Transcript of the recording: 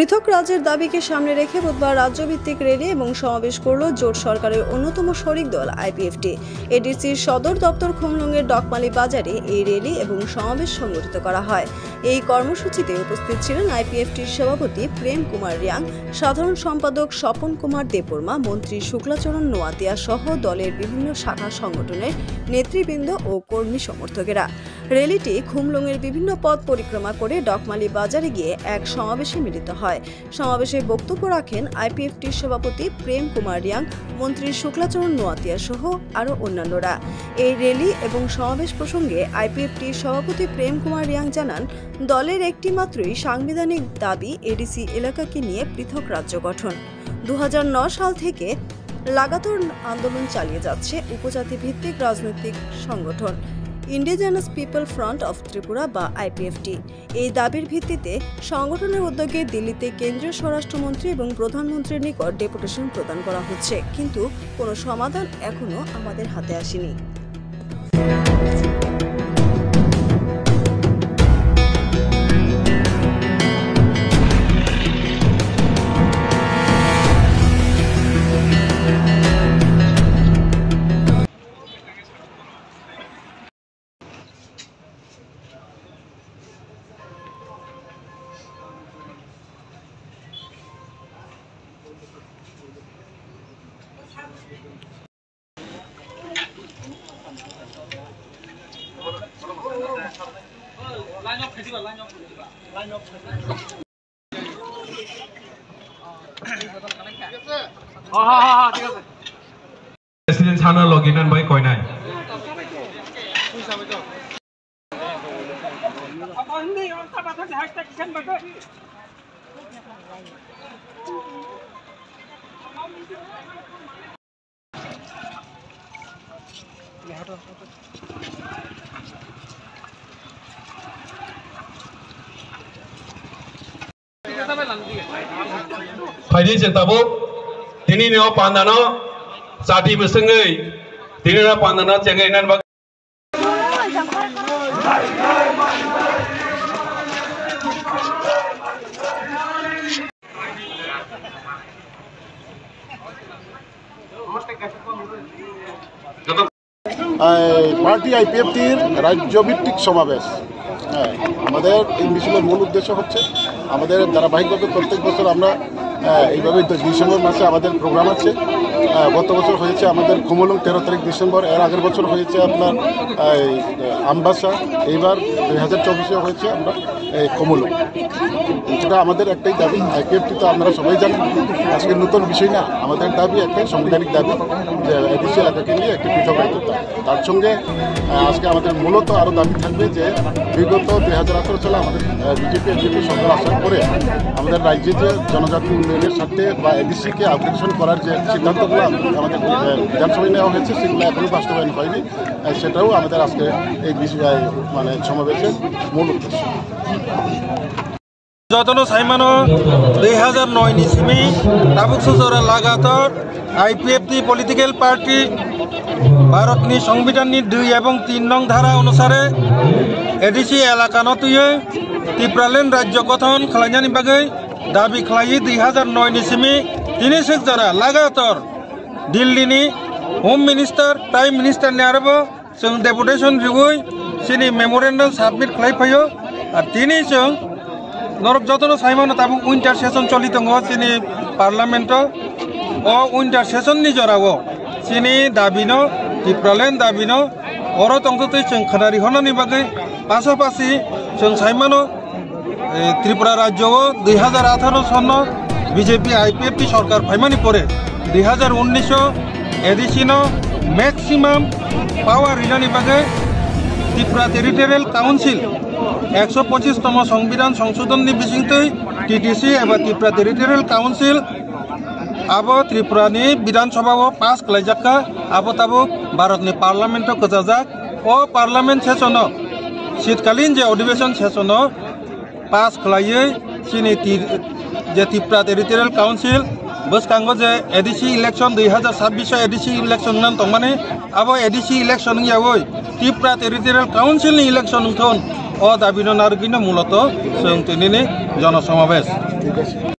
পৃথক রাজ্যের দাবিকে সামনে রেখে বুধবার রাজ্যভিত্তিক র্যালি এবং সমাবেশ করল জোট সরকারের অন্যতম শরিক দল আইপিএফটি। এডিসির সদর দপ্তর খুমলুঙের ডকমালি বাজারে এই র্যালি এবং সমাবেশ সংগঠিত করা হয়। এই কর্মসূচিতে উপস্থিত ছিলেন আইপিএফটির সভাপতি প্রেম কুমার রিয়াং, সাধারণ সম্পাদক স্বপন কুমার দেববর্মা, মন্ত্রী শুক্লাচরণ নোয়াতিয়া সহ দলের বিভিন্ন শাখা সংগঠনের নেতৃবৃন্দ ও কর্মী সমর্থকেরা। র্যালিটি খুমলুঙের বিভিন্ন পথ পরিক্রমা করে ডকমালি বাজারে গিয়ে এক সমাবেশে মিলিত হয়। সমাবেশে বক্তব্য রাখেন আইপিএফটির সভাপতি প্রেম কুমার রিয়াং, মন্ত্রী শুক্লাচরণ নোয়াতিয়া সহ আরও অন্যান্যরা। এই র্যালি এবং সমাবেশ প্রসঙ্গে আইপিএফটির সভাপতি প্রেম কুমার রিয়াং জানান, দলের একটি মাত্রই সাংবিধানিক দাবি এডিসি এলাকাকে নিয়ে পৃথক রাজ্য গঠন। 2009 সাল থেকে লাগাতার আন্দোলন চালিয়ে যাচ্ছে উপজাতি ভিত্তিক রাজনৈতিক সংগঠন indigenous people front of Tripura বা আইপিএফটি। এই দাবির ভিত্তিতে সংগঠনের উদ্যোগে দিল্লিতে কেন্দ্রীয় স্বরাষ্ট্রমন্ত্রী এবং প্রধানমন্ত্রীর নিকট ডেপুটেশন প্রদান করা হচ্ছে, কিন্তু কোনো সমাধান এখনো আমাদের হাতে আসেনি। President Chana loginan by Koinai. Padi Jentabu, Tini no Pandano, Sati Musungi, Tini no Pandano, Changan Bak. Party আইপিএফটির রাজ্যভিত্তিক সমাবেশ। আমাদের এই মিছিলের মূল উদ্দেশ্য হচ্ছে আমাদের ধারাবাহিকভাবে প্রত্যেক বছর আমরা এইভাবে ডিসেম্বর মাসে আমাদের প্রোগ্রাম আছে। গত বছর হয়েছে আমাদের খুমলুং 13 তারিখ ডিসেম্বর, এর আগের বছর হয়েছে আপনার আমবাসা, এইবার 2024-এ হয়েছে আমরা খুমলুং। এটা আমাদের একটাই দাবি। আইপিএফটি তো আপনারা সবাই জানেন, আজকে নতুন বিষয় না। আমাদের দাবি একটাই সাংবিধানিক দাবি যে এডিসি এলাকাকে নিয়ে একটি পৃথক রাজ্য। তার সঙ্গে আজকে আমাদের মূলত আরও দাবি থাকবে যে বিগত 2018 সালে আমাদের বিজেপি এনডিপি সরকার আসার পরে আমাদের রাজ্যে যে জনজাতি উন্নয়নের সাথে বা এডিসিকে আপগ্রেডেশন করার যে সিদ্ধান্তগুলো আমাদের বিধানসভায় নেওয়া হয়েছে সেগুলো এখনও বাস্তবায়ন হয়নি। সেটাও আমাদের আজকে এই বিষয় মানে সমাবেশের মূল উদ্দেশ্য। যতন সাইমানো 2009 নিসিমি তাবুক সুজরা লাগাতার আইপিএফটি পলিটিক্যাল পার্টি ভারতনি সংবিধাননি 2 এবং 3 নং ধারা অনুসারে এডিসি এলাকানো তুয়ে ত্রিপুরাল্যান্ড রাজ্য গঠন খালাইনানি বাগৈ দাবি খালাই 2009 নিসিমি তিনি সেকজারা লাগাতার দিল্লিনি হোম মিনিস্টার प्राइम मिनिस्टार नि आरोबो जों डेपुटेशन जुगै सिनि मेमोरेन्डाम साबमिट खालायफायो आरो दिनै जों नरक जतन साइमानो ताबु उइन्टार सेसन चलि दङ सिनि पार्लामेन्ट ओ उइन्टार सेसन नि जरावो सिनि दाबिनो टिप्रालेन दाबिनो अर तंगतै जों खनारि हननि बागै पासापासि जों साइमानो त्रिपुरा राज्यआव 2018 सननो बीजेपी आईपीएफटी सरकार फाइमानि परे 2019 एडिसिनो मैक्सिमाम पावर रिजानि बागै त्रिपुरा टेरिटोरियल काउन्सिल 125तम संविधान संशोधन बिसिंतै टीटीसी एबा त्रिपुरा टेरिटोरियल काउन्सिल आबो त्रिपुरानि विधानसभाव पास खालायजाखा आबो ताबो भारतनि पार्लामेन्टआव गजाजाक ओ पार्लामेन्ट सेसनो शीतकालीन जे अधिवेशन सेसनो पास खालायै सिनि जे त्रिपुरा टेरिटोरियल काउन्सिल बसकांगो जे एडिसी इलेक्शन 2026 एडिसी इलेक्शन नाम तंमाने अब एडिसी इलेक्शन यावै त्रिपुरा टेरिटोरियल काउन्सिल नि इलेक्शन थन ओ दाबिनो नारगिनो मूलत जों दिनैनि जनसमावेश। ঠিক আছে।